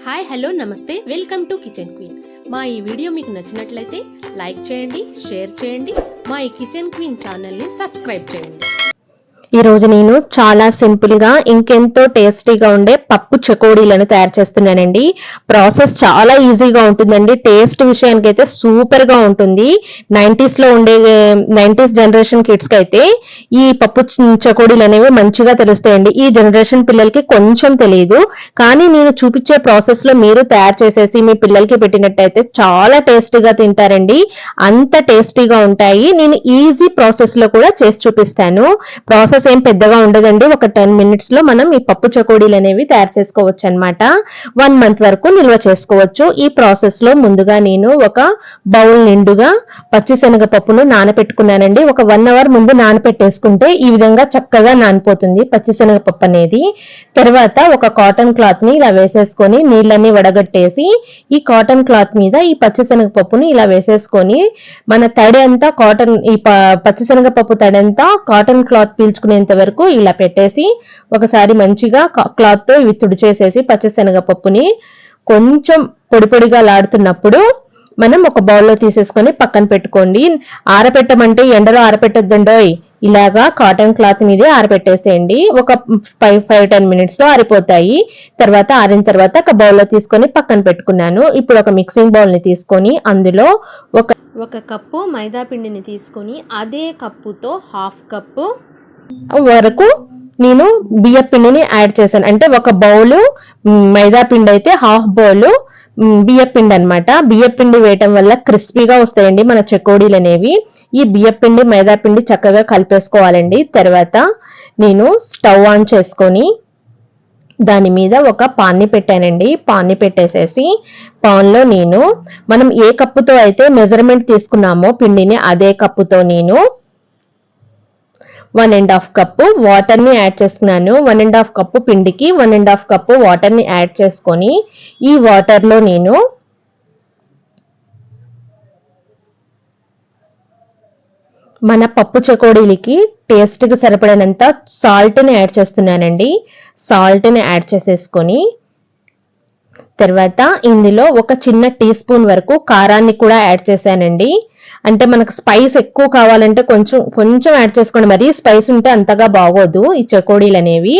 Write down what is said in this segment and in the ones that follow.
Hi hello నమస్తే welcome to kitchen queen. మా ఈ వీడియో మీకు నచ్చినట్లయితే లైక్ చేయండి, షేర్ చేయండి. మా ఈ కిచెన్ క్వీన్ ఛానల్ని సబ్స్క్రైబ్ చేయండి. ఈ రోజు నేను చాలా సింపుల్ గా ఇంకెంతో టేస్టీగా ఉండే పప్పు చకోడీలను తయారు చేస్తున్నానండి. ప్రాసెస్ చాలా ఈజీగా ఉంటుందండి. టేస్ట్ విషయానికి అయితే సూపర్ గా ఉంటుంది. 90s జనరేషన్ కిడ్స్ కి అయితే ఈ పప్పు చకోడీలు అనేవి మంచిగా తెలుస్తాయండి. ఈ జనరేషన్ పిల్లలకి కొంచెం తెలియదు, కానీ నేను చూపించే ప్రాసెస్ లో మీరు తయారు చేసేసి మీ పిల్లలకి పెట్టినట్టయితే చాలా టేస్టీగా తింటారండి. అంత టేస్టీగా ఉంటాయి. నేను ఈజీ ప్రాసెస్ లో కూడా చేసి చూపిస్తాను. ప్రాసెస్ ఏం పెద్దగా ఉండదండి. ఒక 10 minutes లో మనం ఈ పప్పు చకోడీలు అనేవి తయారు చేసుకోవచ్చు అనమాట. 1 month వరకు నిల్వ చేసుకోవచ్చు. ఈ ప్రాసెస్ లో ముందుగా నేను ఒక బౌల్ నిండుగా పచ్చిశనగపప్పును నానపెట్టుకున్నానండి. ఒక 1 hour ముందు నానపెట్టేసుకుంటే ఈ విధంగా చక్కగా నానిపోతుంది పచ్చిశనగపప్పు అనేది. తర్వాత ఒక కాటన్ క్లాత్ ని ఇలా వేసేసుకొని నీళ్ళని వడగట్టేసి ఈ కాటన్ క్లాత్ మీద ఈ పచ్చిశనగపప్పుని ఇలా వేసేసుకొని మన తడి అంతా పచ్చిశనగపప్పు తడి అంతా కాటన్ క్లాత్ పీల్చుకునేంత వరకు ఇలా పెట్టేసి ఒకసారి మంచిగా క్లాత్ తో ఇవి తుడిచేసేసి పచ్చిశనగపప్పుని కొంచెం పొడి పొడిగా లాడుతున్నప్పుడు మనం ఒక బౌల్లో తీసేసుకొని పక్కన పెట్టుకోండి. ఆరబెట్టమంటే ఎండలో ఆరబెట్టొద్దండోయ్, ఇలాగా కాటన్ క్లాత్ మీదే ఆరబెట్టేసేయండి. ఒక 5-10 minutes లో ఆరిపోతాయి. తర్వాత ఆరిన తర్వాత ఒక బౌల్లో తీసుకొని పక్కన పెట్టుకున్నాను. ఇప్పుడు ఒక మిక్సింగ్ బౌల్ ని తీసుకొని అందులో ఒక కప్పు మైదా పిండిని తీసుకొని అదే కప్పుతో 1/2 కప్పు వరకు నేను బియ్య పిండిని యాడ్ చేశాను. అంటే ఒక బౌలు మైదా పిండి అయితే 1/2 బౌలు బియ్య పిండి అనమాట. బియ్య పిండి వేయటం వల్ల క్రిస్పీగా వస్తాయండి మన చెకోడీలు అనేవి. ఈ బియ్య పిండి మైదా పిండి చక్కగా కలిపేసుకోవాలండి. తర్వాత నేను స్టవ్ ఆన్ చేసుకొని దాని మీద ఒక పాన్ని పెట్టానండి. పాన్ని పెట్టేసేసి పాన్లో మనం ఏ కప్పుతో అయితే మెజర్మెంట్ తీసుకున్నామో పిండిని అదే కప్పుతో నేను 1.5 కప్పు వాటర్ ని యాడ్ చేసుకున్నాను. 1.5 కప్పు పిండికి 1.5 కప్పు వాటర్ ని యాడ్ చేసుకొని ఈ వాటర్ లో నేను మన పప్పు చకోడీలకి టేస్ట్ కి సరిపడినంత సాల్ట్ ని యాడ్ చేస్తున్నానండి. సాల్ట్ ని యాడ్ చేసేసుకొని తర్వాత ఇందులో ఒక చిన్న టీ స్పూన్ వరకు కారాన్ని కూడా యాడ్ చేశానండి. అంటే మనకు స్పైస్ ఎక్కువ కావాలంటే కొంచెం యాడ్ చేసుకోండి. మరీ స్పైస్ ఉంటే అంతగా బాగోదు ఈ చకోడీలు అనేవి.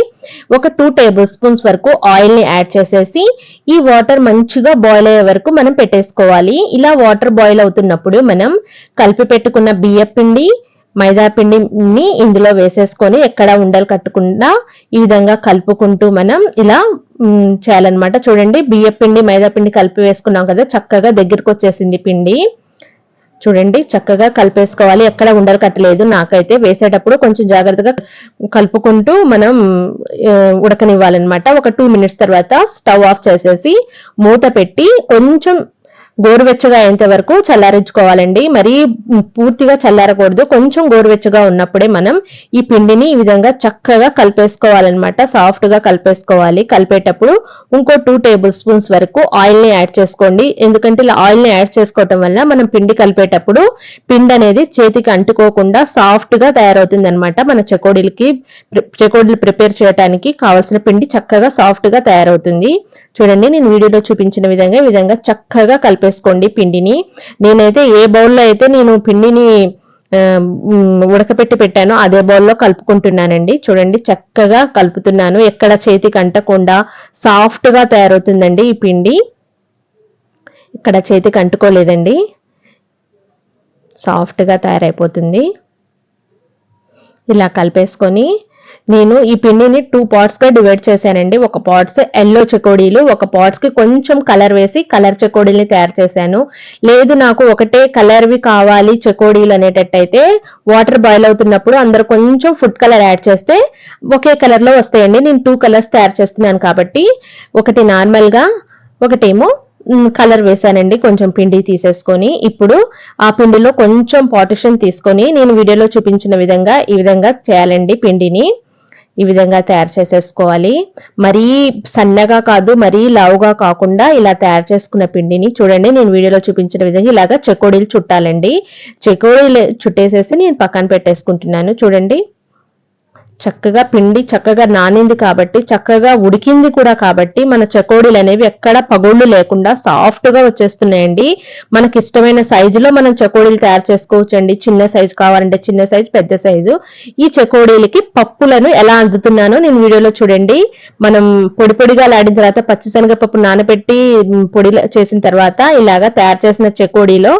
ఒక 2 tablespoons వరకు ఆయిల్ ని యాడ్ చేసేసి ఈ వాటర్ మంచిగా బాయిల్ అయ్యే వరకు మనం పెట్టేసుకోవాలి. ఇలా వాటర్ బాయిల్ అవుతున్నప్పుడు మనం కలిపి పెట్టుకున్న బియ్య పిండి మైదా పిండిని ఇందులో వేసేసుకొని ఎక్కడ ఉండలు కట్టకుండా ఈ విధంగా కలుపుకుంటూ మనం ఇలా చేయాలన్నమాట. చూడండి, బియ్య పిండి మైదా పిండి కలిపి వేసుకున్నాం కదా, చక్కగా దగ్గరికి వచ్చేసింది పిండి. చూడండి, చక్కగా కలిపేసుకోవాలి. ఎక్కడ ఉండలు కట్టలేదు. నాకైతే వేసేటప్పుడు కొంచెం జాగ్రత్తగా కలుపుకుంటూ మనం ఉడకనివ్వాలన్నమాట. ఒక 2 minutes తర్వాత స్టవ్ ఆఫ్ చేసేసి మూత పెట్టి కొంచెం గోరువెచ్చగా అయ్యేంత వరకు చల్లారించుకోవాలండి. మరీ పూర్తిగా చల్లారకూడదు. కొంచెం గోరువెచ్చగా ఉన్నప్పుడే మనం ఈ పిండిని ఈ విధంగా చక్కగా కలిపేసుకోవాలన్నమాట. సాఫ్ట్ గా కలిపేసుకోవాలి. కలిపేటప్పుడు ఇంకో 2 tablespoons వరకు ఆయిల్ ని యాడ్ చేసుకోండి. ఎందుకంటే ఇలా ఆయిల్ ని యాడ్ చేసుకోవటం వల్ల మనం పిండి కలిపేటప్పుడు పిండి అనేది చేతికి అంటుకోకుండా సాఫ్ట్ గా తయారవుతుంది అనమాట. మన చకోడీలు ప్రిపేర్ చేయడానికి కావాల్సిన పిండి చక్కగా సాఫ్ట్ గా తయారవుతుంది. చూడండి, నేను వీడియోలో చూపించిన ఈ విధంగా చక్కగా కలిపేసుకోండి పిండిని. నేనైతే ఏ బౌల్లో అయితే నేను పిండిని ఉడకపెట్టి పెట్టానో అదే బౌల్లో కలుపుకుంటున్నానండి. చూడండి, చక్కగా కలుపుతున్నాను. ఎక్కడ చేతికి అంటకుండా సాఫ్ట్ గా తయారవుతుందండి ఈ పిండి. ఇక్కడ చేతికి అంటుకోలేదండి, సాఫ్ట్ గా తయారైపోతుంది. ఇలా కలిపేసుకొని నేను ఈ పిండిని 2 parts గా డివైడ్ చేశానండి. ఒక పార్ట్స్ ఎల్లో చకోడీలు, ఒక పార్ట్స్ కి కొంచెం కలర్ వేసి కలర్ చకోడీల్ని తయారు చేశాను. లేదు నాకు ఒకటే కలర్వి కావాలి చకోడీలు అనేటట్టయితే వాటర్ బాయిల్ అవుతున్నప్పుడు అందరూ కొంచెం ఫుడ్ కలర్ యాడ్ చేస్తే ఒకే కలర్ లో వస్తాయండి. నేను 2 colors తయారు చేస్తున్నాను కాబట్టి ఒకటి నార్మల్ గా ఒకటేమో కలర్ వేసానండి. కొంచెం పిండి తీసేసుకొని ఇప్పుడు ఆ పిండిలో కొంచెం పార్టిషన్ తీసుకొని నేను వీడియోలో చూపించిన విధంగా ఈ విధంగా చేయాలండి. పిండిని ఈ విధంగా తయారు చేసేసుకోవాలి. మరీ సన్నగా కాదు, మరీ లావుగా కాకుండా ఇలా తయారు చేసుకున్న పిండిని చూడండి, నేను వీడియోలో చూపించిన విధంగా ఇలాగా చకోడీలు చుట్టాలండి. చకోడీలు చుట్టేసేసి నేను పక్కన పెట్టేసుకుంటున్నాను. చూడండి, చక్కగా పిండి చక్కగా నానింది కాబట్టి, చక్కగా ఉడికింది కూడా కాబట్టి మన చెకోడీలు అనేవి ఎక్కడ పగుళ్ళు లేకుండా సాఫ్ట్గా వచ్చేస్తున్నాయండి. మనకి ఇష్టమైన సైజులో మనం చెకోడీలు తయారు చేసుకోవచ్చండి. చిన్న సైజు కావాలంటే చిన్న సైజు, పెద్ద సైజు. ఈ చెకోడీలకి పప్పులను ఎలా అందుతున్నానో నేను వీడియోలో చూడండి. మనం పొడి పొడిగా లాడిన తర్వాత పచ్చిశనగపప్పు నానబెట్టి పొడి చేసిన తర్వాత ఇలాగా తయారు చేసిన చెకోడీలో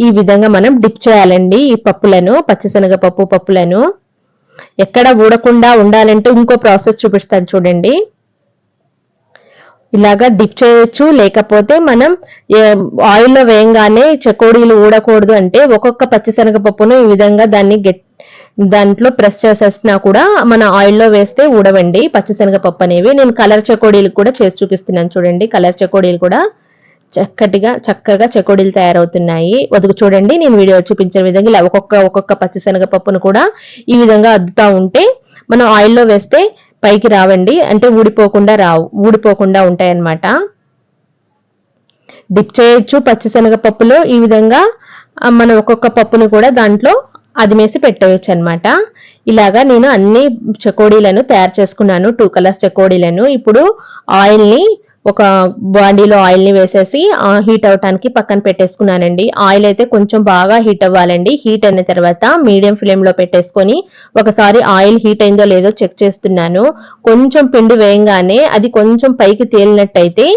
ఈ విధంగా మనం డిప్ చేయాలండి. ఈ పప్పులను, పచ్చిశనగపప్పు పప్పులను ఎక్కడ ఊడకుండా ఉండాలంటే ఇంకో ప్రాసెస్ చూపిస్తాను చూడండి. ఇలాగా డిప్ చేయొచ్చు, లేకపోతే మనం ఆయిల్లో వేయంగానే చెకోడీలు ఊడకూడదు అంటే ఒక్కొక్క పచ్చిశనగపప్పును ఈ విధంగా దాంట్లో ప్రెస్ చేసేసినా కూడా మన ఆయిల్లో వేస్తే ఊడవండి పచ్చిశనగపప్పు అనేవి. నేను కలర్ చెకోడీలు కూడా చేసి చూపిస్తున్నాను చూడండి. కలర్ చెకోడీలు కూడా చక్కగా చెకోడీలు తయారవుతున్నాయి. చూడండి, నేను వీడియో చూపించిన విధంగా ఇలా ఒక్కొక్క పచ్చిశనగపప్పును కూడా ఈ విధంగా అద్దుతా ఉంటే మనం ఆయిల్లో వేస్తే పైకి రావండి, అంటే ఊడిపోకుండా ఉంటాయన్నమాట. డిప్ చేయొచ్చు పచ్చిశనగపప్పులో ఈ విధంగా. మనం ఒక్కొక్క పప్పును కూడా దాంట్లో అదిమేసి పెట్టేయచ్చు అనమాట. ఇలాగా నేను అన్ని చెకోడీలను తయారు చేసుకున్నాను, 2 కలర్స్ చెకోడీలను. ఇప్పుడు ఆయిల్ని ఒక బాండీలో ఆయిల్ని వేసేసి హీట్ అవటానికి పక్కన పెట్టేసుకున్నానండి. ఆయిల్ అయితే కొంచెం బాగా హీట్ అవ్వాలండి. హీట్ అయిన తర్వాత మీడియం ఫ్లేమ్లో పెట్టేసుకొని ఒకసారి ఆయిల్ హీట్ అయిందో లేదో చెక్ చేస్తున్నాను. కొంచెం పిండి వేయంగానే అది కొంచెం పైకి తేలినట్టయితే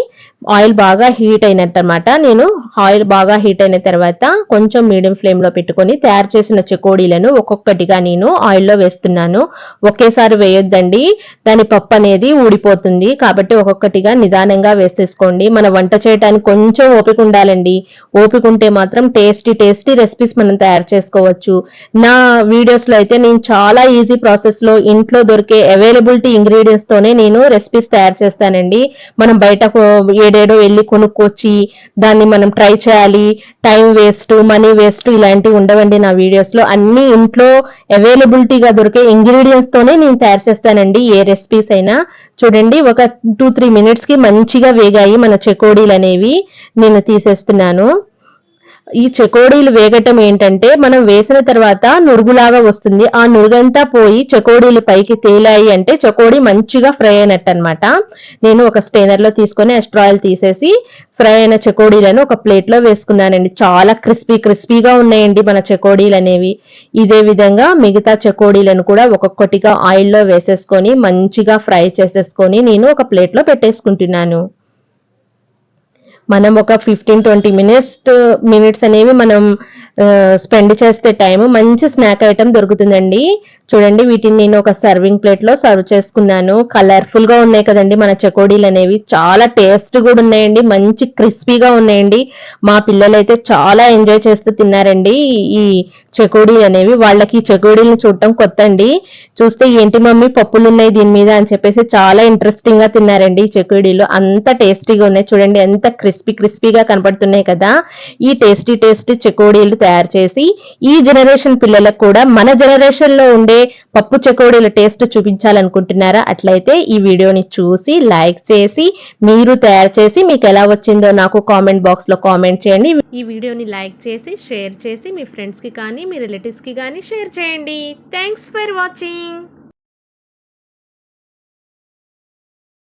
ఆయిల్ బాగా హీట్ అయినట్టు అనమాట. నేను ఆయిల్ బాగా హీట్ అయిన తర్వాత కొంచెం మీడియం ఫ్లేమ్లో పెట్టుకొని తయారు చేసిన చెకోడీలను ఒక్కొక్కటిగా నేను ఆయిల్లో వేస్తున్నాను. ఒకేసారి వేయొద్దండి, దాని పప్పు అనేది ఊడిపోతుంది. కాబట్టి ఒక్కొక్కటిగా నిదానంగా వేసేసుకోండి. మన వంట చేయడానికి కొంచెం ఓపిక ఉండాలండి. ఓపిక ఉంటే మాత్రం టేస్టీ రెసిపీస్ మనం తయారు చేసుకోవచ్చు. నా వీడియోస్లో అయితే నేను చాలా ఈజీ ప్రాసెస్లో ఇంట్లో దొరికే అవైలబిలిటీ ఇంగ్రీడియంట్స్ తోనే నేను రెసిపీస్ తయారు చేస్తానండి. మనం బయటకు ఏడేడో వెళ్ళి కొనుక్కొచ్చి దాన్ని మనం ట్రై చేయాలి, టైం వేస్ట్, మనీ వేస్ట్ ఇలాంటివి ఉండవండి. నా వీడియోస్ లో అన్ని ఇంట్లో అవైలబిలిటీగా దొరికే ఇంగ్రీడియంట్స్ తోనే నేను తయారు చేస్తానండి ఏ రెసిపీస్ అయినా. చూడండి, ఒక 2-3 మినిట్స్ కి మంచిగా వేగాయి మన చెకోడీలు అనేవి. నేను తీసేస్తున్నాను. ఈ చెకోడీలు వేగటం ఏంటంటే మనం వేసిన తర్వాత నురుగులాగా వస్తుంది. ఆ నురుగంతా పోయి చెకోడీలు పైకి తేలాయి అంటే చెకోడీ మంచిగా ఫ్రై అయినట్టు అనమాట. నేను ఒక స్టెయినర్ లో తీసుకొని ఎక్స్ట్రా ఆయిల్ తీసేసి ఫ్రై అయిన చెకోడీలను ఒక ప్లేట్ లో వేసుకున్నానండి. చాలా క్రిస్పీగా ఉన్నాయండి మన చెకోడీలు అనేవి. ఇదే విధంగా మిగతా చెకోడీలను కూడా ఒక్కొక్కటిగా ఆయిల్లో వేసేసుకొని మంచిగా ఫ్రై చేసేసుకొని నేను ఒక ప్లేట్ లో పెట్టేసుకుంటున్నాను. మనం ఒక 15-20 మినిట్స్ అనేవి మనం స్పెండ్ చేస్తే టైం మంచి స్నాక్ ఐటమ్ దొరుకుతుందండి. చూడండి, వీటిని నేను ఒక సర్వింగ్ ప్లేట్ లో సర్వ్ చేసుకున్నాను. కలర్ఫుల్ గా ఉన్నాయి కదండి మన చెకోడీలు అనేవి. చాలా టేస్ట్ కూడా ఉన్నాయండి, మంచి క్రిస్పీగా ఉన్నాయండి. మా పిల్లలు అయితే చాలా ఎంజాయ్ చేస్తూ తిన్నారండి ఈ చెకోడీలు అనేవి. వాళ్ళకి ఈ చెకోడీలను చూడటం కొత్త అండి. చూస్తే ఏంటి మమ్మీ పప్పులు ఉన్నాయి దీని మీద అని చెప్పేసి చాలా ఇంట్రెస్టింగ్ గా తిన్నారండి ఈ చెకోడీలు. అంత టేస్టీగా ఉన్నాయి. చూడండి ఎంత క్రిస్పీగా కనపడుతున్నాయి కదా. ఈ టేస్టీ చెకోడీలు తయారు చేసి ఈ జనరేషన్ పిల్లలకు కూడా మన జనరేషన్ లో ఉండే పప్పు చెకోడీల టేస్ట్ చూపించాలనుకుంటున్నారా? అట్లయితే ఈ వీడియోని చూసి లైక్ చేసి మీరు తయారు చేసి మీకు ఎలా వచ్చిందో నాకు కామెంట్ బాక్స్ లో కామెంట్ చేయండి. ఈ వీడియోని లైక్ చేసి షేర్ చేసి మీ ఫ్రెండ్స్ కి కానీ మీ రిలేటివ్స్ కి కానీ షేర్ చేయండి. Thanks for watching.